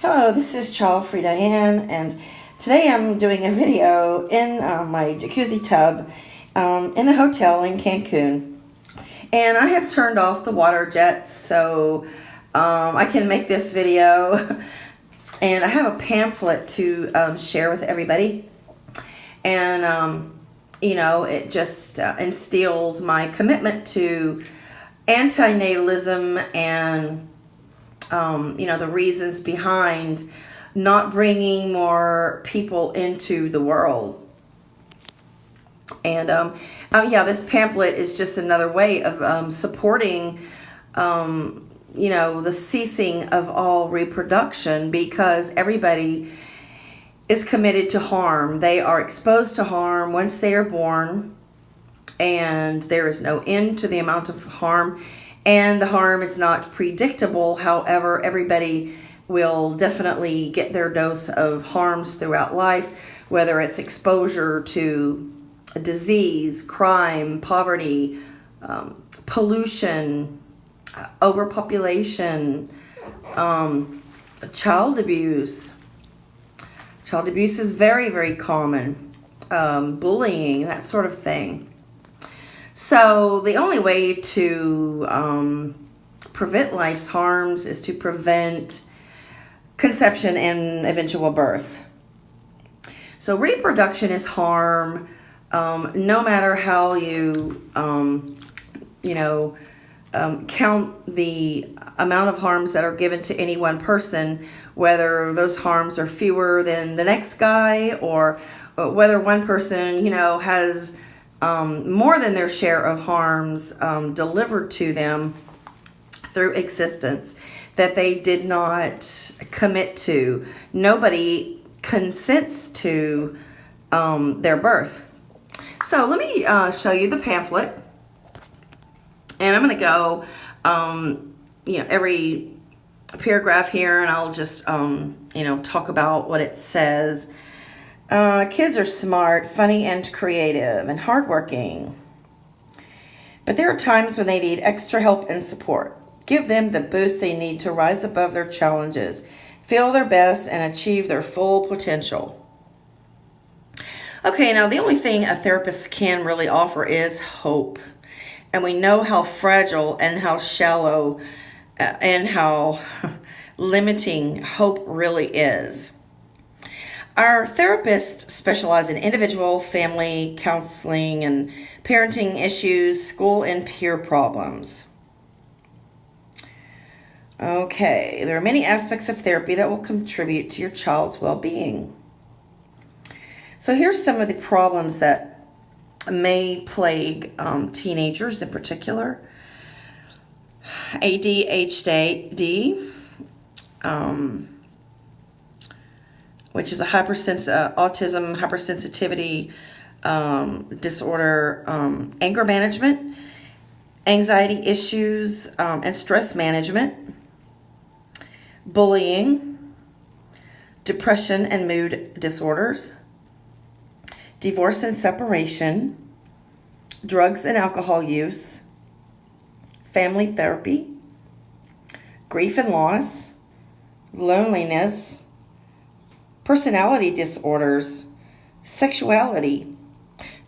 Hello, this is Free Diane, and today I'm doing a video in my jacuzzi tub in a hotel in Cancun. And I have turned off the water jets so I can make this video. And I have a pamphlet to share with everybody. And, it just instills my commitment to antinatalism and the reasons behind not bringing more people into the world. And this pamphlet is just another way of supporting, the ceasing of all reproduction, because everybody is committed to harm. They are exposed to harm once they are born, and there is no end to the amount of harm. And the harm is not predictable. However, everybody will definitely get their dose of harms throughout life, whether it's exposure to disease, crime, poverty, pollution, overpopulation, child abuse. Child abuse is very, very common. Bullying, that sort of thing. So the only way to prevent life's harms is to prevent conception and eventual birth. So reproduction is harm, no matter how you, count the amount of harms that are given to any one person, whether those harms are fewer than the next guy, or whether one person, has more than their share of harms delivered to them through existence that they did not commit to. Nobody consents to their birth. So let me show you the pamphlet. And I'm going to go, every paragraph here, and I'll just, talk about what it says. Kids are smart, funny, and creative, and hardworking. But there are times when they need extra help and support. Give them the boost they need to rise above their challenges, feel their best, and achieve their full potential. Okay, now the only thing a therapist can really offer is hope. And we know how fragile and how shallow and how limiting hope really is. Our therapists specialize in individual, family, counseling, and parenting issues, school, and peer problems. Okay, there are many aspects of therapy that will contribute to your child's well-being. So here's some of the problems that may plague teenagers in particular. ADHD, which is a autism hypersensitivity disorder, anger management, anxiety issues, and stress management, bullying, depression and mood disorders, divorce and separation, drugs and alcohol use, family therapy, grief and loss, loneliness, personality disorders, sexuality,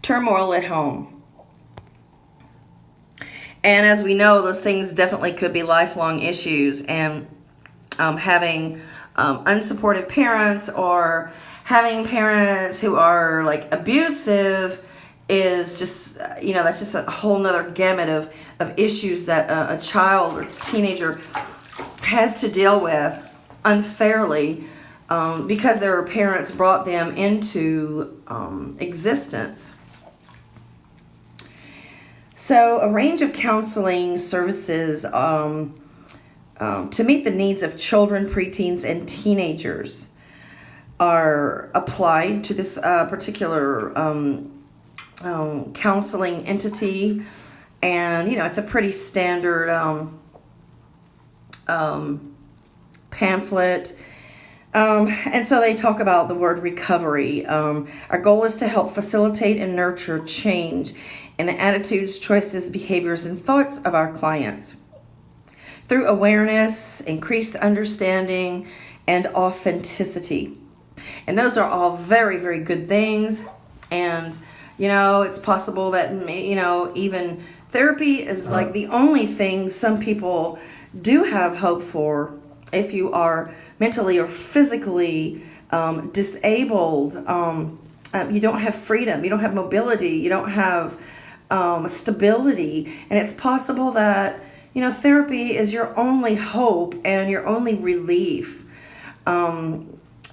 turmoil at home. And as we know, those things definitely could be lifelong issues, and having unsupportive parents or having parents who are like abusive is just, that's just a whole nother gamut of issues that a child or teenager has to deal with unfairly, because their parents brought them into existence. So a range of counseling services to meet the needs of children, preteens, and teenagers are applied to this particular counseling entity. And, it's a pretty standard pamphlet. And so they talk about the word recovery. Our goal is to help facilitate and nurture change in the attitudes, choices, behaviors, and thoughts of our clients. Through awareness, increased understanding, and authenticity. And those are all very, very good things. And, it's possible that, even therapy is like the only thing some people do have hope for if you are mentally or physically disabled. You don't have freedom, you don't have mobility, you don't have stability. And it's possible that, therapy is your only hope and your only relief.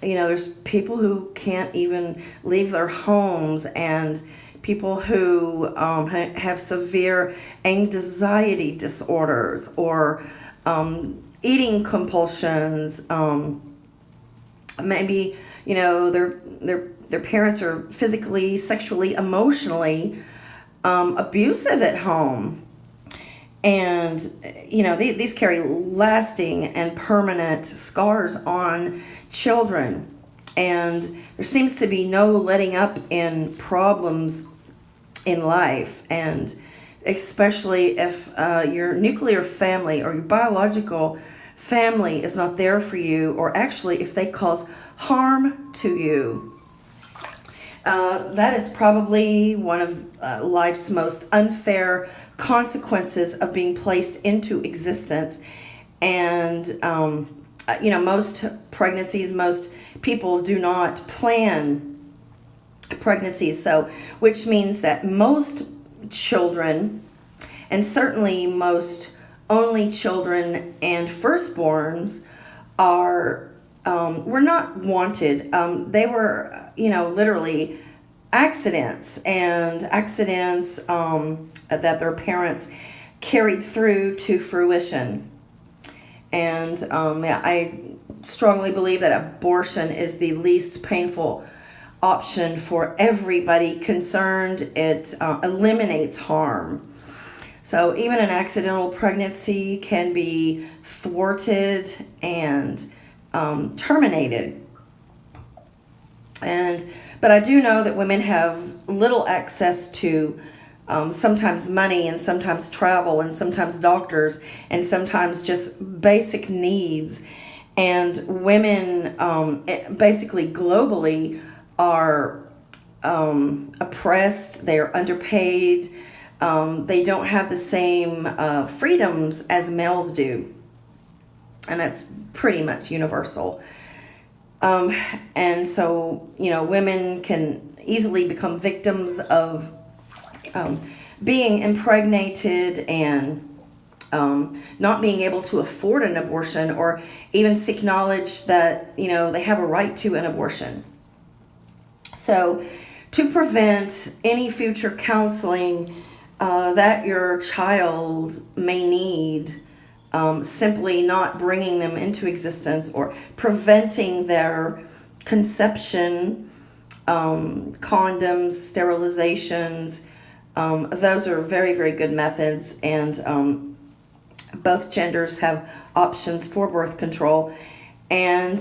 There's people who can't even leave their homes, and people who have severe anxiety disorders or eating compulsions. Maybe their parents are physically, sexually, emotionally abusive at home. And, these carry lasting and permanent scars on children. And there seems to be no letting up in problems in life. And especially if your nuclear family or your biological family is not there for you, or actually if they cause harm to you. That is probably one of life's most unfair consequences of being placed into existence. And most pregnancies, most people do not plan pregnancies, which means that most children, and certainly most only children and firstborns, were not wanted. They were, literally accidents that their parents carried through to fruition. And I strongly believe that abortion is the least painful option for everybody concerned. It eliminates harm. So even an accidental pregnancy can be thwarted and terminated. But I do know that women have little access to sometimes money, and sometimes travel, and sometimes doctors, and sometimes just basic needs. And women, basically globally, are oppressed, they're underpaid, they don't have the same freedoms as males do. And that's pretty much universal. And so, women can easily become victims of being impregnated and not being able to afford an abortion, or even seek knowledge that, they have a right to an abortion. So to prevent any future counseling that your child may need, simply not bringing them into existence or preventing their conception, condoms, sterilizations, those are very, very good methods. And both genders have options for birth control. And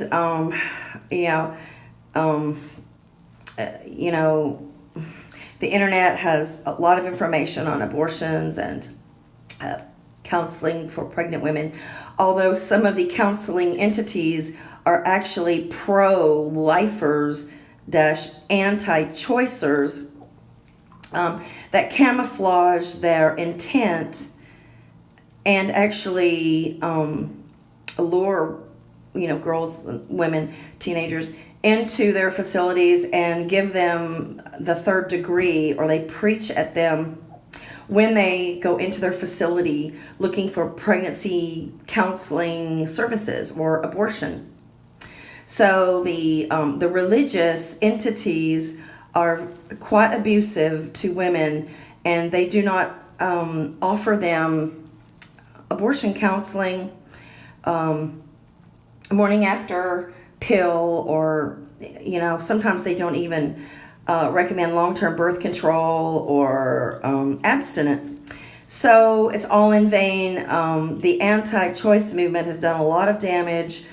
the internet has a lot of information on abortions and counseling for pregnant women, although some of the counseling entities are actually pro-lifers anti-choicers that camouflage their intent and actually lure girls, women, teenagers into their facilities and give them the third degree, or they preach at them when they go into their facility looking for pregnancy counseling services or abortion. So the religious entities are quite abusive to women, and they do not offer them abortion counseling, morning after pill, or sometimes they don't even recommend long-term birth control or abstinence. So it's all in vain. The anti-choice movement has done a lot of damage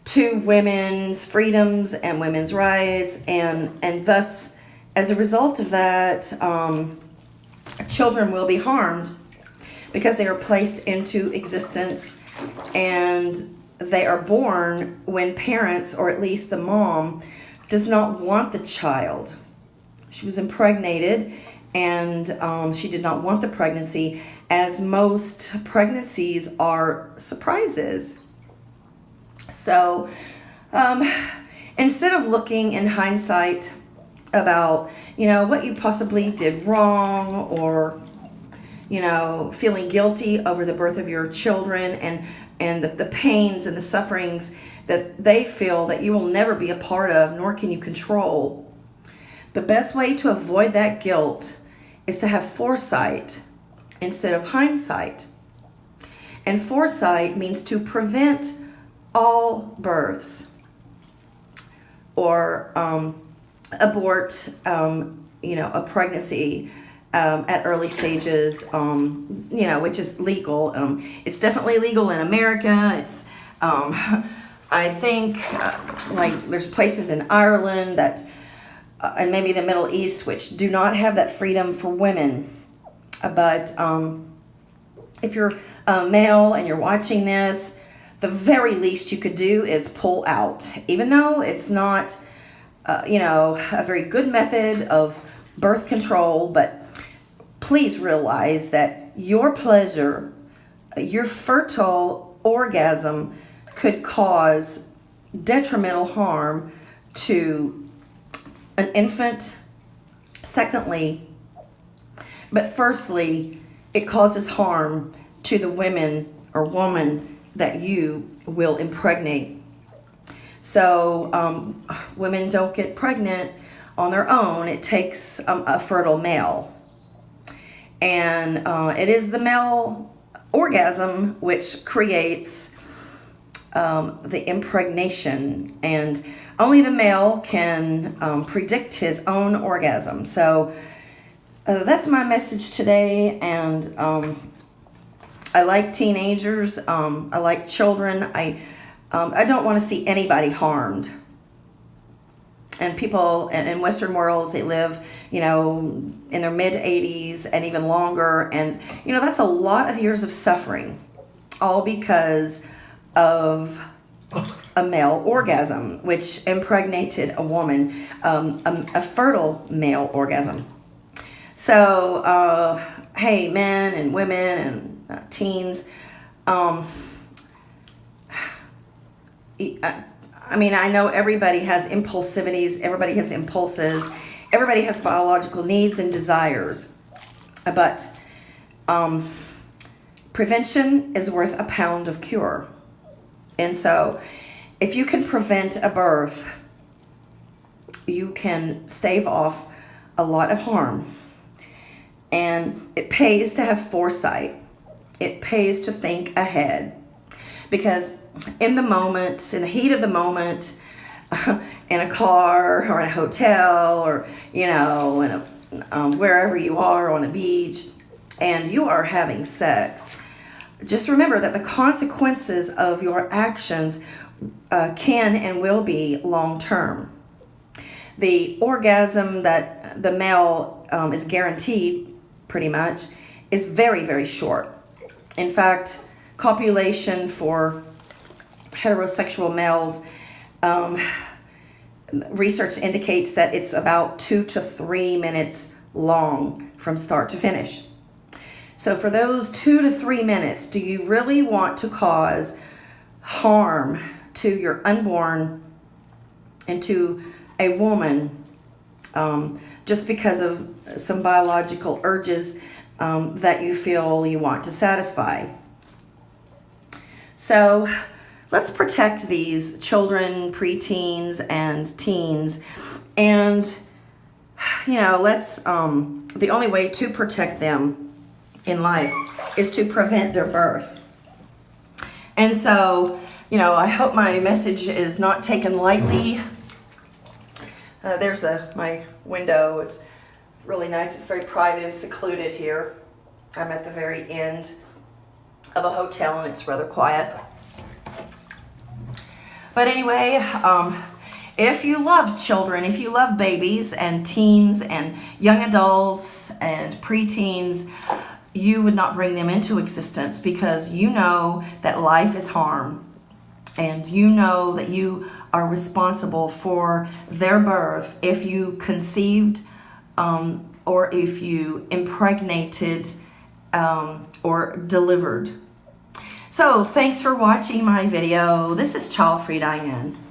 to women's freedoms and women's rights, and thus, as a result of that, children will be harmed because they are placed into existence, and they are born when parents, or at least the mom, does not want the child. She was impregnated, and she did not want the pregnancy, as most pregnancies are surprises. So instead of looking in hindsight about, what you possibly did wrong, or, feeling guilty over the birth of your children, and the pains and the sufferings that they feel that you will never be a part of, nor can you control, the best way to avoid that guilt is to have foresight instead of hindsight. And foresight means to prevent all births, or abort, a pregnancy at early stages, which is legal. It's definitely legal in America. It's, I think, like there's places in Ireland that, and maybe the Middle East, which do not have that freedom for women. But if you're male and you're watching this, the very least you could do is pull out. Even though it's not, a very good method of birth control, but please realize that your pleasure, your fertile orgasm, could cause detrimental harm to an infant. Secondly, but firstly, it causes harm to the women or woman that you will impregnate. So women don't get pregnant on their own. It takes a fertile male. And it is the male orgasm which creates the impregnation. And only the male can predict his own orgasm. So that's my message today. And I like teenagers. I like children. I don't want to see anybody harmed. And people in Western worlds, they live, in their mid-80s and even longer. And, that's a lot of years of suffering, all because of a male orgasm, which impregnated a woman, a fertile male orgasm. So, hey, men and women and teens, I know everybody has impulsivities, everybody has impulses, everybody has biological needs and desires, but prevention is worth a pound of cure. And so if you can prevent a birth, you can stave off a lot of harm. And it pays to have foresight. It pays to think ahead. Because in the moment, in the heat of the moment, in a car or in a hotel, or, in wherever you are, on a beach, and you are having sex, just remember that the consequences of your actions can and will be long-term. The orgasm that the male is guaranteed, pretty much, is very, very short. In fact, copulation for heterosexual males, research indicates that it's about 2 to 3 minutes long from start to finish. So for those 2 to 3 minutes, do you really want to cause harm to your unborn and to a woman just because of some biological urges that you feel you want to satisfy? So let's protect these children, preteens, and teens. And, let's, the only way to protect them in life is to prevent their birth. And so, I hope my message is not taken lightly. There's my window. It's really nice. It's very private and secluded here. I'm at the very end of a hotel and it's rather quiet. But anyway, if you love children, if you love babies and teens and young adults and preteens, you would not bring them into existence, because you know that life is harm. and you know that you are responsible for their birth if you conceived or if you impregnated or delivered. So thanks for watching my video. This is Child Free Diane.